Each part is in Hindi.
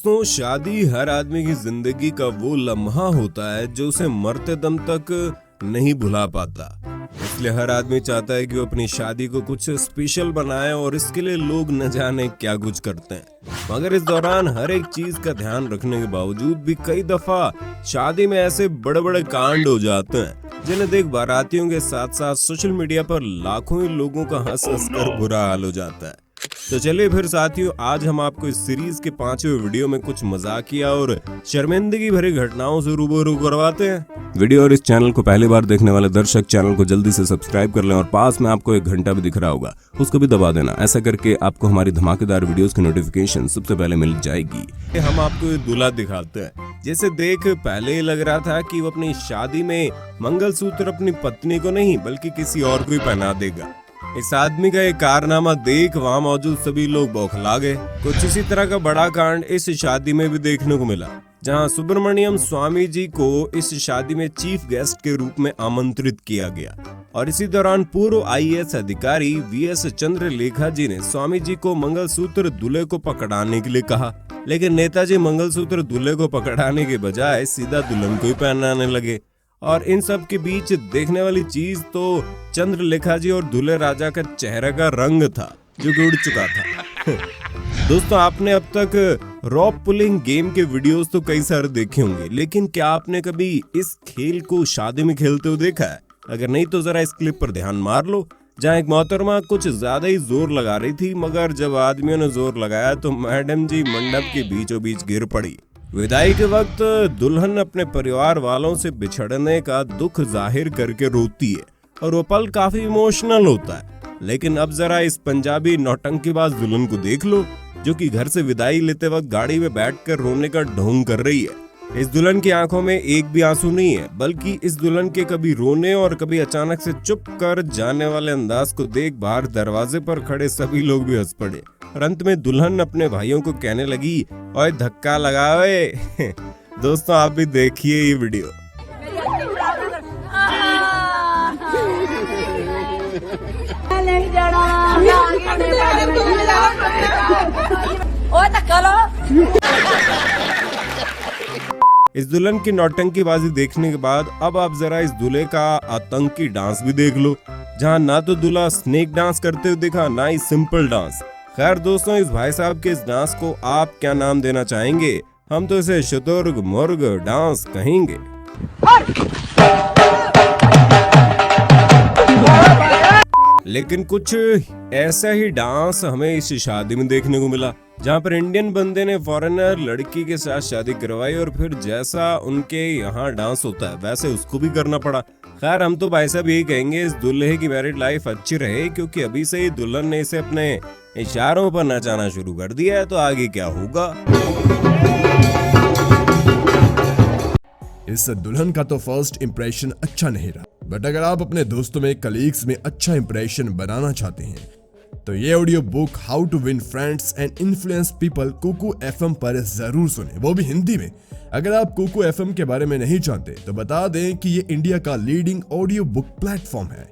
दोस्तों, शादी हर आदमी की जिंदगी का वो लम्हा होता है जो उसे मरते दम तक नहीं भुला पाता। इसलिए हर आदमी चाहता है कि वो अपनी शादी को कुछ स्पेशल बनाए और इसके लिए लोग न जाने क्या कुछ करते हैं। मगर इस दौरान हर एक चीज का ध्यान रखने के बावजूद भी कई दफा शादी में ऐसे बड़े बड़े कांड हो जाते हैं जिन्हें देख बारातियों के साथ साथ सोशल मीडिया पर लाखों ही लोगों का हंस हंस कर बुरा हाल हो जाता है। तो चलिए फिर साथियों, आज हम आपको इस सीरीज के 5वें वीडियो में कुछ मजाकिया और शर्मिंदगी भरी घटनाओं से रूबरू करवाते हैं। वीडियो और इस चैनल को पहली बार देखने वाले दर्शक चैनल को जल्दी से सब्सक्राइब कर लें और पास में आपको एक घंटा भी दिख रहा होगा, उसको भी दबा देना। ऐसा करके आपको हमारी धमाकेदार वीडियोस की नोटिफिकेशन सबसे पहले मिल जाएगी। हम आपको ये दूल्हा दिखाते हैं जैसे देख पहले ही लग रहा था कि वो अपनी शादी में मंगलसूत्र अपनी पत्नी को नहीं बल्कि किसी और को ही पहना देगा। इस आदमी का एक कारनामा देख वहाँ मौजूद सभी लोग बौखला गए। कुछ इसी तरह का बड़ा कांड इस शादी में भी देखने को मिला, जहां सुब्रमण्यम स्वामी जी को इस शादी में चीफ गेस्ट के रूप में आमंत्रित किया गया और इसी दौरान पूर्व IAS अधिकारी VS चंद्रलेखा जी ने स्वामी जी को मंगलसूत्र दूल्हे को पकड़ाने के लिए कहा, लेकिन नेताजी मंगलसूत्र दूल्हे को पकड़ाने के बजाय सीधा दुल्हन को ही पहनाने लगे। और इन सब के बीच देखने वाली चीज तो चंद्रलेखा जी और दूल्हे राजा का चेहरे का रंग था जो कि उड़ चुका था। दोस्तों, आपने अब तक रॉप पुलिंग गेम के वीडियोस तो कई सारे देखे होंगे, लेकिन क्या आपने कभी इस खेल को शादी में खेलते हुए देखा है? अगर नहीं तो जरा इस क्लिप पर ध्यान मार लो, जहाँ एक मोहतरमा कुछ ज्यादा ही जोर लगा रही थी, मगर जब आदमियों ने जोर लगाया तो मैडम जी मंडप के बीचों बीच गिर पड़ी। विदाई के वक्त दुल्हन अपने परिवार वालों से बिछड़ने का दुख जाहिर करके रोती है और वो पल काफी इमोशनल होता है। लेकिन अब जरा इस पंजाबी नौटंकीबाज दुल्हन को देख लो जो कि घर से विदाई लेते वक्त गाड़ी में बैठकर रोने का ढोंग कर रही है। इस दुल्हन की आंखों में एक भी आंसू नहीं है, बल्कि इस दुल्हन के कभी रोने और कभी अचानक से चुप कर जाने वाले अंदाज को देख बाहर दरवाजे पर खड़े सभी लोग भी हंस पड़े और अंत में दुल्हन अपने भाइयों को कहने लगी, ओए धक्का लगावे। दोस्तों, आप भी देखिए ये वीडियो। इस दुल्हन की नौटंकीबाजी देखने के बाद अब आप जरा इस दूल्हे का आतंकी डांस भी देख लो, जहां ना तो दूल्हा स्नेक डांस करते हुए दिखा, ना ही सिंपल डांस। खैर दोस्तों, इस भाई साहब के इस डांस को आप क्या नाम देना चाहेंगे? हम तो इसे शुतुर्ग मुर्ग डांस कहेंगे। लेकिन कुछ ऐसा ही डांस हमें इस शादी में देखने को मिला, जहां पर इंडियन बंदे ने फॉरेनर लड़की के साथ शादी करवाई और फिर जैसा उनके यहाँ डांस होता है वैसे उसको भी करना पड़ा। खैर, हम तो भाई साहब यही कहेंगे, इस दूल्हे की मैरिड लाइफ अच्छी रहे, क्योंकि अभी से ही दुल्हन ने इसे अपने इशारों पर नचाना शुरू कर दिया है, तो आगे क्या होगा। इस दुल्हन का तो फर्स्ट इंप्रेशन अच्छा नहीं रहा, बट अगर आप अपने दोस्तों में, कलीग्स में अच्छा इंप्रेशन बनाना चाहते हैं तो ये audio book how to win friends and influence people Kuku FM पर जरूर सुने, वो भी हिंदी में। अगर आप कुकू FM के बारे में नहीं जानते तो बता दें कि ये इंडिया का लीडिंग ऑडियो बुक प्लेटफॉर्म है।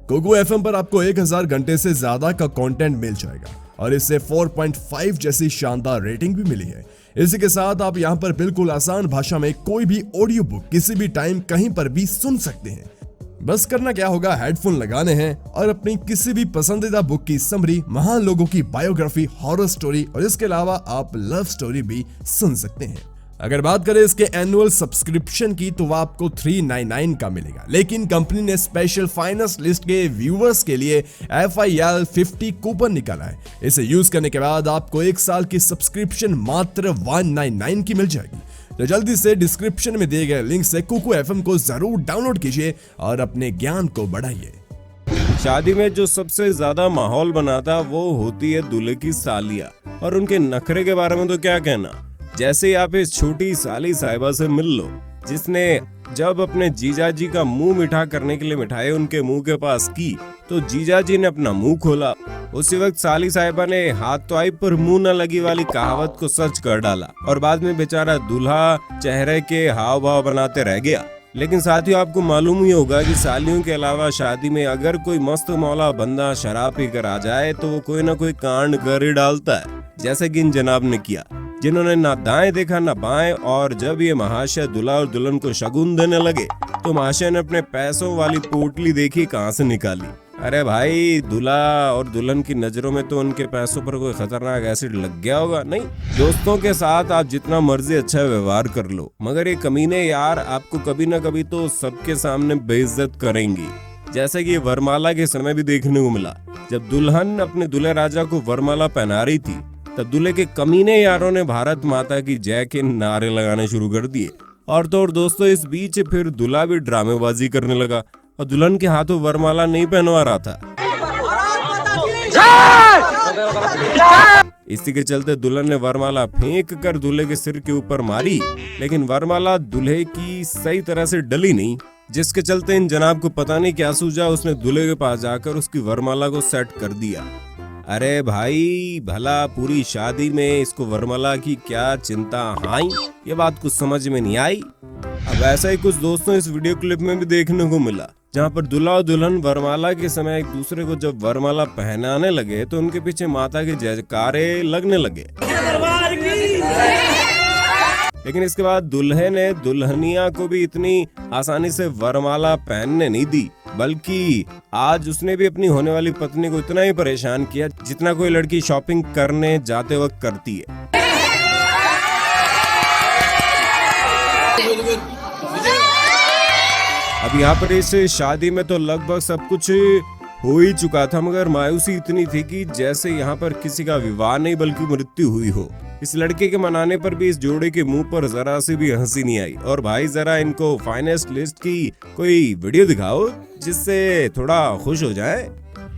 कुकू FM पर आपको 1000 घंटे से ज्यादा का कंटेंट मिल जाएगा और इससे 4.5 जैसी शानदार रेटिंग भी मिली है। इसी के साथ आप यहाँ पर बिल्कुल आसान भाषा में कोई भी ऑडियो बुक किसी भी टाइम कहीं पर भी सुन सकते हैं। बस करना क्या होगा, हेडफोन लगाने हैं और अपनी किसी भी पसंदीदा बुक की समरी, महान लोगों की बायोग्राफी, हॉरर स्टोरी और इसके अलावा आप लव स्टोरी भी सुन सकते हैं। अगर बात करें इसके एनुअल सब्सक्रिप्शन की तो वह आपको 399 का मिलेगा, लेकिन कंपनी ने स्पेशल फाइनेंस लिस्ट के व्यूअर्स के लिए FIL 50 कूपन निकाला है। इसे यूज करने के बाद आपको 1 साल की सब्सक्रिप्शन मात्र 199 की मिल जाएगी। तो जल्दी से डिस्क्रिप्शन में दिए गए लिंक से कुकू FM को जरूर डाउनलोड कीजिए और अपने ज्ञान को बढ़ाइए। शादी में जो सबसे ज्यादा माहौल बनाता वो होती है दूल्हे की सालिया, और उनके नखरे के बारे में तो क्या कहना। जैसे ही आप इस छोटी साली साहिबा से मिल लो, जिसने जब अपने जीजा जी का मुंह मीठा करने के लिए मिठाई उनके मुंह के पास की तो जीजा जी ने अपना मुंह खोला। उसी वक्त साली साहिबा ने हाथ तो आई पर मुंह न लगी वाली कहावत को सच कर डाला और बाद में बेचारा दूल्हा चेहरे के हाव भाव बनाते रह गया। लेकिन साथियों, आपको मालूम ही होगा कि सालियों के अलावा शादी में अगर कोई मस्त मौला बंदा शराब पीकर आ जाए तो वो कोई ना कोई कांड कर ही डालता है, जैसे कि इन जनाब ने किया। जिन्होंने ना दाएं देखा ना बाएं। और जब ये महाशय दूल्हा और दुल्हन को शगुन देने लगे तो महाशय ने अपने पैसों वाली पोटली देखी कहाँ से निकाली। अरे भाई, दूल्हा और दुल्हन की नजरों में तो उनके पैसों पर कोई खतरनाक एसिड लग गया होगा। नहीं, दोस्तों के साथ आप जितना मर्जी अच्छा व्यवहार कर लो, मगर ये कमीने यार आपको कभी ना कभी तो सबके सामने बेइज्जत करेंगी। जैसे कि वरमाला के समय भी देखने को मिला, जब दुल्हन अपने दूल्हे राजा को वरमाला पहना रही थी तब दूल्हे के कमीने यारों ने भारत माता की जय के नारे लगाने शुरू कर दिए। और तो और दोस्तों, इस बीच फिर दूल्हा भी ड्रामेबाजी करने लगा और दुल्हन के हाथों वरमाला नहीं पहनवा रहा था। इसी के चलते दुल्हन ने वरमाला फेंक कर दूल्हे के सिर के ऊपर मारी, लेकिन वरमाला दूल्हे की सही तरह से डली नहीं, जिसके चलते इन जनाब को पता नहीं क्या सूझा, उसने दूल्हे के पास जाकर उसकी वरमाला को सेट कर दिया। अरे भाई, भला पूरी शादी में इसको वरमाला की क्या चिंता हाई, ये बात कुछ समझ में नहीं आई। अब ऐसा ही कुछ दोस्तों इस वीडियो क्लिप में भी देखने को मिला, जहाँ पर दूल्हा और दुल्हन वरमाला के समय एक दूसरे को जब वरमाला पहनाने लगे तो उनके पीछे माता के जयकारे लगने लगे। लेकिन इसके बाद दूल्हे ने दुल्हनिया को भी इतनी आसानी से वरमाला पहनने नहीं दी, बल्कि आज उसने भी अपनी होने वाली पत्नी को इतना ही परेशान किया जितना कोई लड़की शॉपिंग करने जाते वक्त करती है। अब यहाँ पर इस शादी में तो लगभग सब कुछ हो ही चुका था, मगर मायूसी इतनी थी कि जैसे यहाँ पर किसी का विवाह नहीं बल्कि मृत्यु हुई हो। इस लड़के के मनाने पर भी इस जोड़े के मुंह पर जरा सी भी हंसी नहीं आई। और भाई, जरा इनको फाइनेस्ट लिस्ट की कोई वीडियो दिखाओ जिससे थोड़ा खुश हो जाए।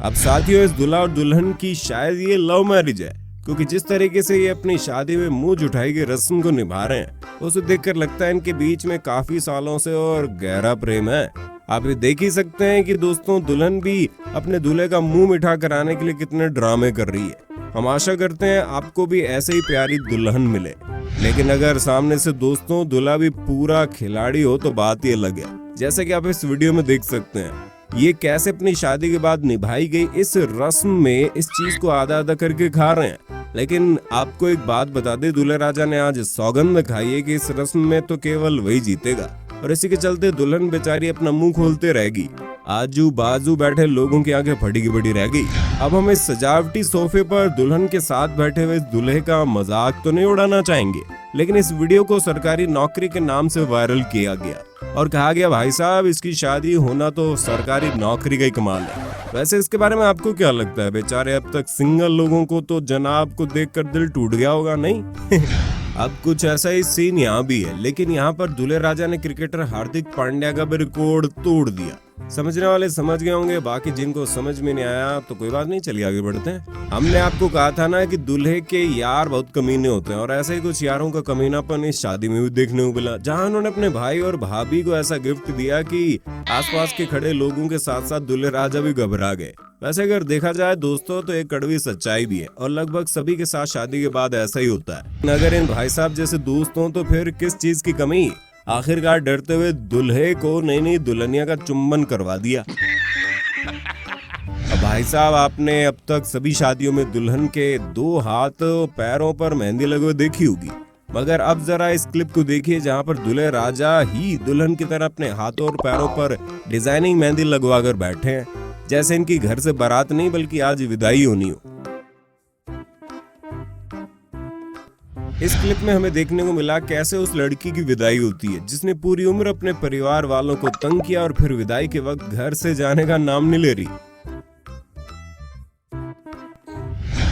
अब साथियों, इस दूल्हा और दुल्हन की शायद ये लव मैरिज है, क्योंकि जिस तरीके से ये अपनी शादी में मुंह जुटाई की रस्म को निभा रहे हैं, उसे देखकर लगता है इनके बीच में काफी सालों से और गहरा प्रेम है। आप ये देख ही सकते हैं कि दोस्तों दुल्हन भी अपने दूल्हे का मुंह मीठा कराने के लिए कितने ड्रामे कर रही है। हम आशा करते हैं आपको भी ऐसे ही प्यारी दुल्हन मिले। लेकिन अगर सामने से दोस्तों दूल्हा भी पूरा खिलाड़ी हो तो बात ही अलग है। जैसे कि आप इस वीडियो में देख सकते हैं, ये कैसे अपनी शादी के बाद निभाई गई इस रस्म में इस चीज को आधा आधा करके खा रहे हैं। लेकिन आपको एक बात बता दे, दूल्हे राजा ने आज सौगंध खाई है कि इस रस्म में तो केवल वही जीतेगा, और इसी के चलते दुल्हन बेचारी अपना मुंह खोलते रहेगी। आजू बाजू बैठे लोगों की आंखें फटी की बड़ी रह गई। अब हम इस सजावटी सोफे पर दुल्हन के साथ बैठे हुए इस दूल्हे का मजाक तो नहीं उड़ाना चाहेंगे, लेकिन इस वीडियो को सरकारी नौकरी के नाम से वायरल किया गया और कहा गया, भाई साहब, इसकी शादी होना तो सरकारी नौकरी का ही कमाल है। वैसे इसके बारे में आपको क्या लगता है? बेचारे अब तक सिंगल लोगों को तो जनाब को देखकर दिल टूट गया होगा, नहीं? अब कुछ ऐसा ही सीन यहाँ भी है, लेकिन यहाँ पर दूल्हे राजा ने क्रिकेटर हार्दिक पांड्या का भी रिकॉर्ड तोड़ दिया। समझने वाले समझ गए होंगे, बाकी जिनको समझ में नहीं आया तो कोई बात नहीं, चलिए आगे बढ़ते हैं। हमने आपको कहा था ना कि दूल्हे के यार बहुत कमीने होते हैं, और ऐसे ही कुछ यारों का कमीनापन इस शादी में भी देखने को मिला, जहां उन्होंने अपने भाई और भाभी को ऐसा गिफ्ट दिया कि आसपास के खड़े लोगों के साथ साथ दूल्हे राजा भी घबरा गए। वैसे अगर देखा जाए दोस्तों तो एक कड़वी सच्चाई भी है, और लगभग सभी के साथ शादी के बाद ऐसा ही होता है। अगर इन भाई साहब जैसे दोस्त हों तो फिर किस चीज की कमी। आखिरकार डरते हुए दूल्हे को नई नई दुल्हनिया का चुम्बन करवा दिया। अब भाई साहब, आपने अब तक सभी शादियों में दुल्हन के 2 हाथ पैरों पर मेहंदी लगे हुए देखी होगी, मगर अब जरा इस क्लिप को देखिए जहां पर दूल्हे राजा ही दुल्हन की तरह अपने हाथों और पैरों पर डिजाइनिंग मेहंदी लगवा कर बैठे हैं, जैसे इनकी घर से बारात नहीं बल्कि आज विदाई होनी हो। इस क्लिप में हमें देखने को मिला कैसे उस लड़की की विदाई होती है जिसने पूरी उम्र अपने परिवार वालों को तंग किया और फिर विदाई के वक्त घर से जाने का नाम नहीं ले रही।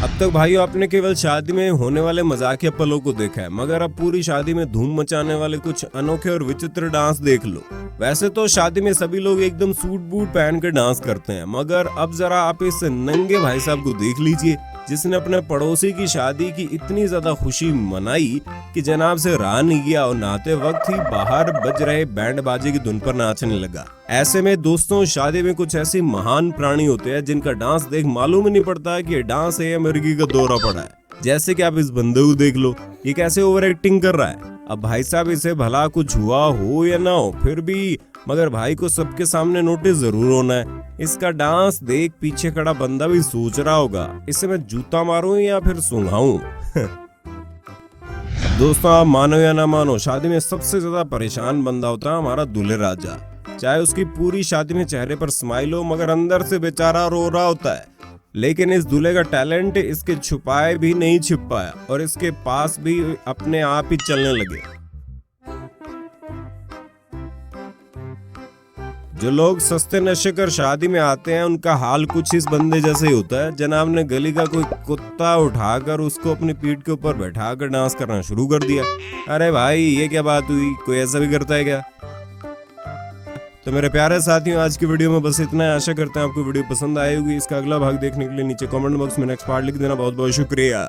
अब तक भाइयों आपने केवल शादी में होने वाले मजाकिया पलों को देखा है, मगर अब पूरी शादी में धूम मचाने वाले कुछ अनोखे और विचित्र डांस देख लो। वैसे तो शादी में सभी लोग एकदम सूट बूट पहन कर डांस करते हैं, मगर अब जरा आप इस नंगे भाई साहब को देख लीजिए जिसने अपने पड़ोसी की शादी की इतनी ज्यादा खुशी मनाई कि जनाब से रहा नहीं गया और नहाते वक्त ही बाहर बज रहे बैंड बाजे की धुन पर नाचने लगा। ऐसे में दोस्तों शादी में कुछ ऐसे महान प्राणी होते हैं जिनका डांस देख मालूम ही नहीं पड़ता कि ये डांस है या मिर्गी का दौरा पड़ा है। जैसे कि आप इस बंदे को देख लो, ये कैसे ओवर एक्टिंग कर रहा है। अब भाई साहब इसे भला कुछ हुआ हो या ना हो, फिर भी मगर भाई को सबके सामने नोटिस जरूर होना है। इसका डांस देख पीछे खड़ा बंदा भी सोच रहा होगा, इसे मैं जूता मारूं या फिर सुंघाऊं। दोस्तों आप मानो या ना मानो, शादी में सबसे ज्यादा परेशान बंदा होता है हमारा दूल्हे राजा। चाहे उसकी पूरी शादी में चेहरे पर स्माइल हो, मगर अंदर से बेचारा रो रहा होता है। लेकिन इस दूल्हे का टैलेंट इसके छुपाए भी नहीं छिप पाया और इसके पास भी अपने आप ही चलने लगे। जो लोग सस्ते नशे कर शादी में आते हैं उनका हाल कुछ इस बंदे जैसे ही होता है। जनाब ने गली का कोई कुत्ता उठाकर उसको अपनी पीठ के ऊपर बैठाकर डांस करना शुरू कर दिया। अरे भाई ये क्या बात हुई, कोई ऐसा भी करता है क्या? तो मेरे प्यारे साथियों, आज की वीडियो में बस इतना है। आशा करते हैं आपको वीडियो पसंद आई होगी। इसका अगला भाग देखने के लिए नीचे कमेंट बॉक्स में नेक्स्ट पार्ट लिख देना। बहुत बहुत शुक्रिया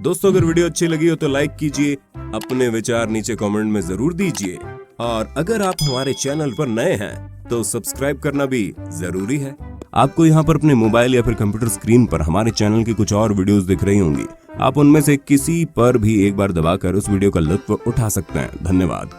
दोस्तों। अगर वीडियो अच्छी लगी हो तो लाइक कीजिए, अपने विचार नीचे कमेंट में जरूर दीजिए, और अगर आप हमारे चैनल पर नए हैं तो सब्सक्राइब करना भी जरूरी है। आपको यहाँ पर अपने मोबाइल या फिर कंप्यूटर स्क्रीन पर हमारे चैनल की कुछ और वीडियोस दिख रही होंगी। आप उनमें से किसी पर भी एक बार दबाकर उस वीडियो का लुत्फ उठा सकते हैं। धन्यवाद।